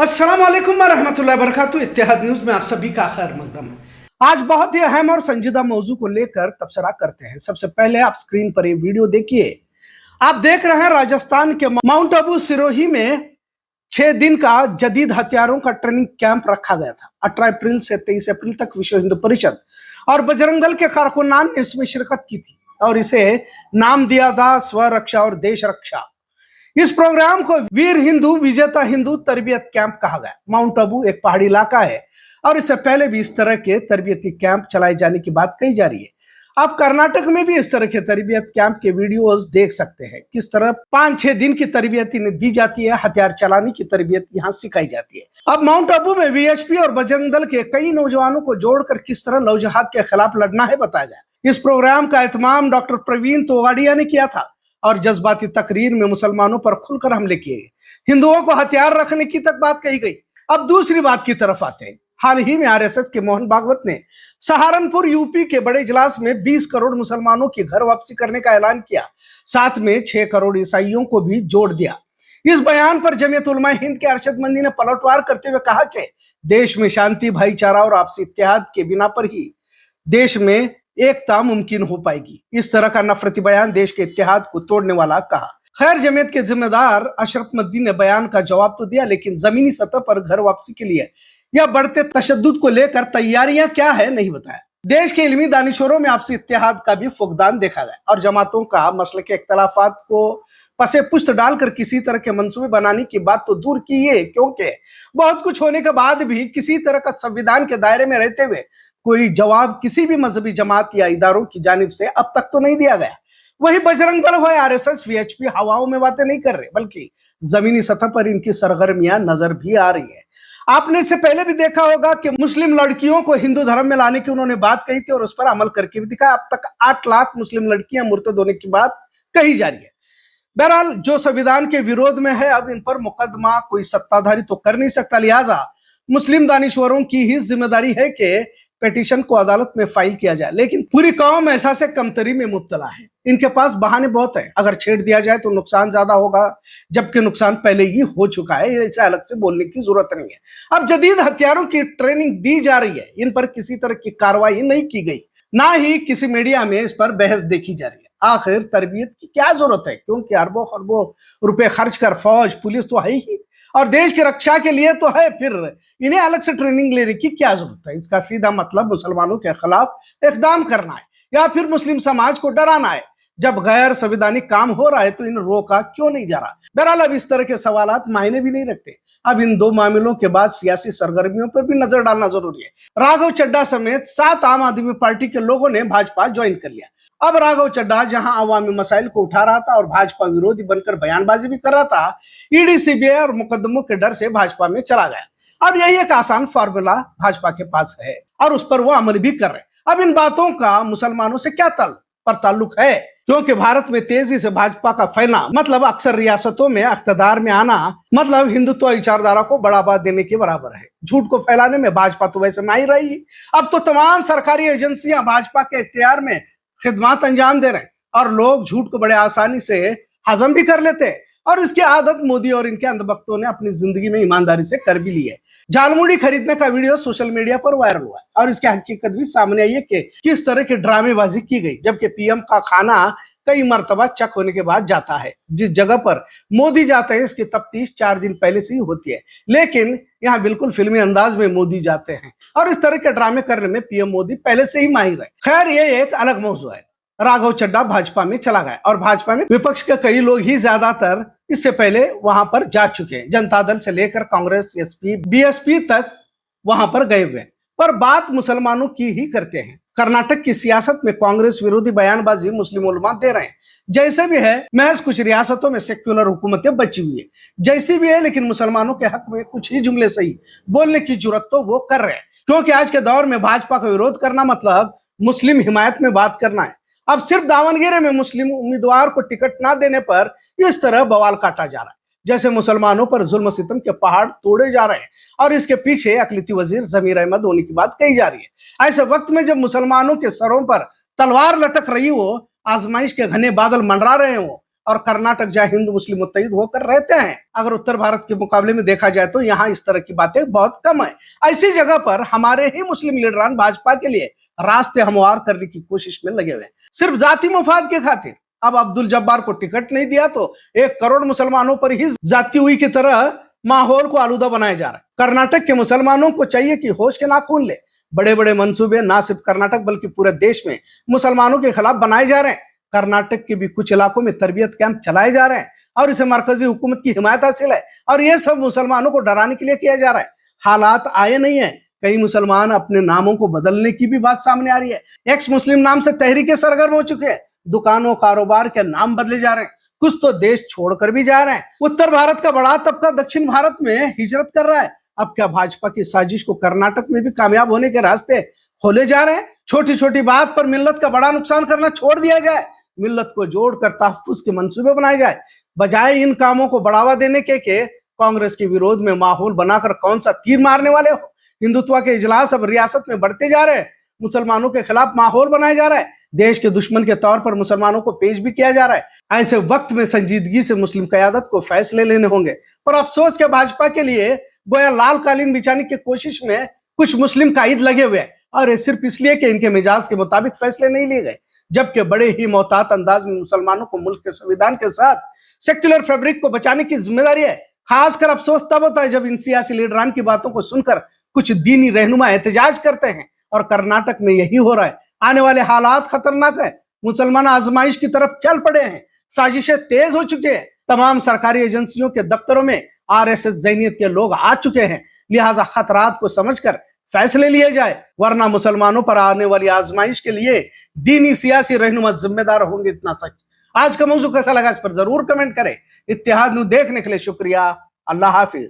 अस्सलाम वालेकुम रहमतुल्लाहि वबरकातुहू। इत्तेहाद न्यूज में आप सभी का खैर मकदम है। आज बहुत ही अहम और संजीदा मौजू को लेकर तबसरा करते हैं। सबसे पहले आप स्क्रीन पर ये वीडियो देखिए। आप देख रहे हैं राजस्थान के माउंट आबू सिरोही में 6 दिन का जदीद हथियारों का ट्रेनिंग कैंप रखा गया था। 18 अप्रैल से 23 अप्रैल तक विश्व हिंदू परिषद और बजरंग दल के कारकुनान ने इसमें शिरकत की थी और इसे नाम दिया था स्वरक्षा और देश रक्षा। इस प्रोग्राम को वीर हिंदू विजेता हिंदू तरबियत कैंप कहा गया। माउंट आबू एक पहाड़ी इलाका है और इससे पहले भी इस तरह के तरबियती कैंप चलाए जाने की बात कही जा रही है। आप कर्नाटक में भी इस तरह के तरबियत कैंप के वीडियोस देख सकते हैं। किस तरह 5-6 दिन की तरबियत इन्हें दी जाती है, हथियार चलाने की तरबियत यहाँ सिखाई जाती है। अब माउंट आबू में वीएचपी और बजरंग दल के कई नौजवानों को जोड़कर किस तरह लव जिहाद के खिलाफ लड़ना है बताया गया। इस प्रोग्राम का एहतमाम डॉक्टर प्रवीण तोगाड़िया ने किया था और जज्बाती तकरीर में मुसलमानों पर खुलकर हमले किए गए, हिंदुओं को हथियार रखने की तक बात कही गई। अब दूसरी बात की तरफ आते हैं। हाल ही में आरएसएस के मोहन भागवत ने सहारनपुर यूपी के बड़े इजलास में 20 करोड़ मुसलमानों की घर वापसी करने का ऐलान किया, साथ में 6 करोड़ ईसाइयों को भी जोड़ दिया। इस बयान पर जमीयत उलमा हिंद के अरशद मंदी ने पलटवार करते हुए कहा कि देश में शांति, भाईचारा और आपसी इत्तेहाद के बिना पर ही देश में एकता मुमकिन हो पाएगी। इस तरह का नफरती बयान देश के इत्तेहाद को तोड़ने वाला कहा। खैर, जमीयत के जिम्मेदार अशरफ मद्दी ने बयान का जवाब तो दिया, लेकिन जमीनी सतह पर घर वापसी के लिए या बढ़ते तशद्दुद को लेकर तैयारियां क्या है नहीं बताया। देश के इल्मी दानिशोरों में आपसी इत्तेहाद का भी फुकदान देखा गया और जमातों का मसले के इख्तलाफात को पसे पुष्ट डालकर किसी तरह के मंसूबे बनाने की बात तो दूर की है, क्योंकि बहुत कुछ होने के बाद भी किसी तरह का संविधान के दायरे में रहते हुए कोई जवाब किसी भी मजहबी जमात या इदारों की जानिब से अब तक तो नहीं दिया गया। वही बजरंग दल हो, आरएसएस, वीएचपी हवाओं में बातें नहीं कर रहे, बल्कि जमीनी सतह पर इनकी सरगर्मियां नजर भी आ रही है। आपने इससे पहले भी देखा होगा कि मुस्लिम लड़कियों को हिंदू धर्म में लाने की उन्होंने बात कही थी और उस पर अमल करके भी दिखाया। अब तक 8 लाख मुस्लिम लड़कियां मुर्तद होने की बात कही जा रही है। बहरहाल, जो संविधान के विरोध में है, अब इन पर मुकदमा कोई सत्ताधारी तो कर नहीं सकता। लिहाजा मुस्लिम दानिश्वरों की ही जिम्मेदारी है कि पिटीशन को अदालत में फाइल किया जाए, लेकिन पूरी कौम ऐसा से कमतरी में मुब्तला है। इनके पास बहाने बहुत है। अगर छेड़ दिया जाए तो नुकसान ज्यादा होगा, जबकि नुकसान पहले ही हो चुका है। इसे अलग से बोलने की जरूरत नहीं है। अब जदीद हथियारों की ट्रेनिंग दी जा रही है, इन पर किसी तरह की कार्रवाई नहीं की गई, ना ही किसी मीडिया में इस पर बहस देखी जा रही है। आखिर तरबियत की क्या जरूरत है, क्योंकि अरबों खरबों रुपए खर्च कर फौज पुलिस तो है ही और देश की रक्षा के लिए तो है, फिर इन्हें अलग से ट्रेनिंग लेने की क्या जरूरत है। इसका सीधा मतलब मुसलमानों के खिलाफ इकदाम करना है या फिर मुस्लिम समाज को डराना है। जब गैर संवैधानिक काम हो रहा है तो इन रोका क्यों नहीं जा रहा। बहरहाल, अब इस तरह के सवालात मायने भी नहीं रखते। अब इन दो मामलों के बाद सियासी सरगर्मियों पर भी नजर डालना जरूरी है। राघव चड्ढा समेत 7 आम आदमी पार्टी के लोगों ने भाजपा ज्वाइन कर लिया। अब राघव चड्ढा जहां अवामी मसाइल को उठा रहा था और भाजपा विरोधी बनकर बयानबाजी भी कर रहा था, ईडी, सीबीआई और मुकदमों के डर से भाजपा में चला गया। अब यही एक आसान फार्मूला भाजपा के पास है और उस पर वो अमल भी कर रहे हैं। अब इन बातों का मुसलमानों से क्या ताल्लुक है, क्योंकि भारत में तेजी से भाजपा का फैलना मतलब अक्सर रियासतों में इख्तियार में आना मतलब हिंदुत्व विचारधारा को बढ़ावा देने के बराबर है। झूठ को फैलाने में भाजपा तो वैसे माहिर रही। अब तो तमाम सरकारी एजेंसियां भाजपा के इख्तियार में खिदमत अंजाम दे रहे हैं और लोग झूठ को बड़े आसानी से हजम भी कर लेते हैं और इसकी आदत मोदी और इनके अंधभक्तों ने अपनी जिंदगी में ईमानदारी से कर भी ली है। झालमुड़ी खरीदने का वीडियो सोशल मीडिया पर वायरल हुआ है और इसकी हकीकत भी सामने आई है कि किस तरह की ड्रामेबाजी की गई। जबकि पीएम का खाना कई मर्तबा चेक होने के बाद जाता है, जिस जगह पर मोदी जाते हैं इसकी तफ्तीश 4 दिन पहले से ही होती है, लेकिन यहाँ बिल्कुल फिल्मी अंदाज में मोदी जाते हैं और इस तरह के ड्रामे करने में पीएम मोदी पहले से ही माहिर है। खैर, ये एक अलग मौजू है। राघव चड्ढा भाजपा में चला गया और भाजपा में विपक्ष के कई लोग ही ज्यादातर इससे पहले वहां पर जा चुके हैं। जनता दल से लेकर कांग्रेस, एसपी, बीएसपी तक वहां पर गए हुए, पर बात मुसलमानों की ही करते हैं। कर्नाटक की सियासत में कांग्रेस विरोधी बयानबाजी मुस्लिम उलमा दे रहे हैं। जैसे भी है, महज कुछ रियासतों में सेक्युलर हुकूमतें बची हुई है, जैसी भी है, लेकिन मुसलमानों के हक में कुछ ही जुमले सही बोलने की जरूरत तो वो कर रहे हैं, क्योंकि आज के दौर में भाजपा का विरोध करना मतलब मुस्लिम हिमायत में बात करना है। अब सिर्फ दावनगिरी में मुस्लिम उम्मीदवार को टिकट ना देने पर इस तरह बवाल काटा जा रहा है, जैसे मुसलमानों पर जुल्म सितम के पहाड़ तोड़े जा रहे हैं और इसके पीछे अकलीती वजीर जमीर अहमद होने की बात कही जा रही है। ऐसे वक्त में जब मुसलमानों के सरों पर तलवार लटक रही हो, आजमाइश के घने बादल मंडरा रहे हो और कर्नाटक जहाँ हिंदू मुस्लिम मुत्तहिद होकर रहते हैं। अगर उत्तर भारत के मुकाबले में देखा जाए तो यहाँ इस तरह की बातें बहुत कम है। ऐसी जगह पर हमारे ही मुस्लिम लीडरान भाजपा के लिए रास्ते हमवार करने की कोशिश में लगे हुए हैं, सिर्फ जाति मुफाद के खातिर। अब अब्दुल जब्बार को टिकट नहीं दिया तो 1 करोड़ मुसलमानों पर ही जाती हुई की तरह माहौल को आलूदा बनाया जा रहा है। कर्नाटक के मुसलमानों को चाहिए कि होश के नाखून ले। बड़े बड़े मंसूबे ना सिर्फ कर्नाटक बल्कि पूरे देश में मुसलमानों के खिलाफ बनाए जा रहे हैं। कर्नाटक के भी कुछ इलाकों में तरबियत कैंप चलाए जा रहे हैं और इसे मरकजी हुकूमत की हिमायत हासिल है और यह सब मुसलमानों को डराने के लिए किया जा रहा है। हालात आए नहीं है, कई मुसलमान अपने नामों को बदलने की भी बात सामने आ रही है। एक्स मुस्लिम नाम से तहरीकें सरगर्म हो चुके हैं, दुकानों कारोबार के नाम बदले जा रहे हैं, कुछ तो देश छोड़कर भी जा रहे हैं। उत्तर भारत का बड़ा तबका दक्षिण भारत में हिजरत कर रहा है। अब क्या भाजपा की साजिश को कर्नाटक में भी कामयाब होने के रास्ते खोले जा रहे हैं? छोटी छोटी बात पर मिल्लत का बड़ा नुकसान करना छोड़ दिया जाए, मिल्लत को जोड़कर तहफ्फुज के मंसूबे बनाए जाए। बजाय इन कामों को बढ़ावा देने के कांग्रेस के विरोध में माहौल बनाकर कौन सा तीर मारने वाले हो? हिंदुत्व के इजलास अब रियासत में बढ़ते जा रहे हैं, मुसलमानों के खिलाफ माहौल बनाया जा रहा है, देश के दुश्मन के तौर पर मुसलमानों को पेश भी किया जा रहा है। ऐसे वक्त में संजीदगी से मुस्लिम क़यादत को फैसले लेने होंगे। पर अफसोस के भाजपा के लिए गोया लाल कालीन बिछाने की कोशिश में कुछ मुस्लिम कायद लगे हुए हैं और ये सिर्फ इसलिए कि इनके मिजाज के मुताबिक फैसले नहीं लिए गए, जबकि बड़े ही मोहतात अंदाज में मुसलमानों को मुल्क के संविधान के साथ सेक्युलर फैब्रिक को बचाने की जिम्मेदारी है। खासकर अफसोस तब होता है जब इन सियासी लीडरान की बातों को सुनकर कुछ दीनी रहनुमा एहतजाज करते हैं और कर्नाटक में यही हो रहा है। आने वाले हालात खतरनाक है, मुसलमान आजमाइश की तरफ चल पड़े हैं, साजिशें तेज हो चुके हैं, तमाम सरकारी एजेंसियों के दफ्तरों में आरएसएस ज़ैनियत के लोग आ चुके हैं। लिहाजा खतरात को समझकर फैसले लिए जाए, वरना मुसलमानों पर आने वाली आजमाइश के लिए दीनी सियासी रहनुमा जिम्मेदार होंगे, इतना सच। आज का मौजू कैसा लगा इस पर जरूर कमेंट करें। इत्तेहाद न्यूज़ देखने के लिए शुक्रिया। अल्लाह हाफिज।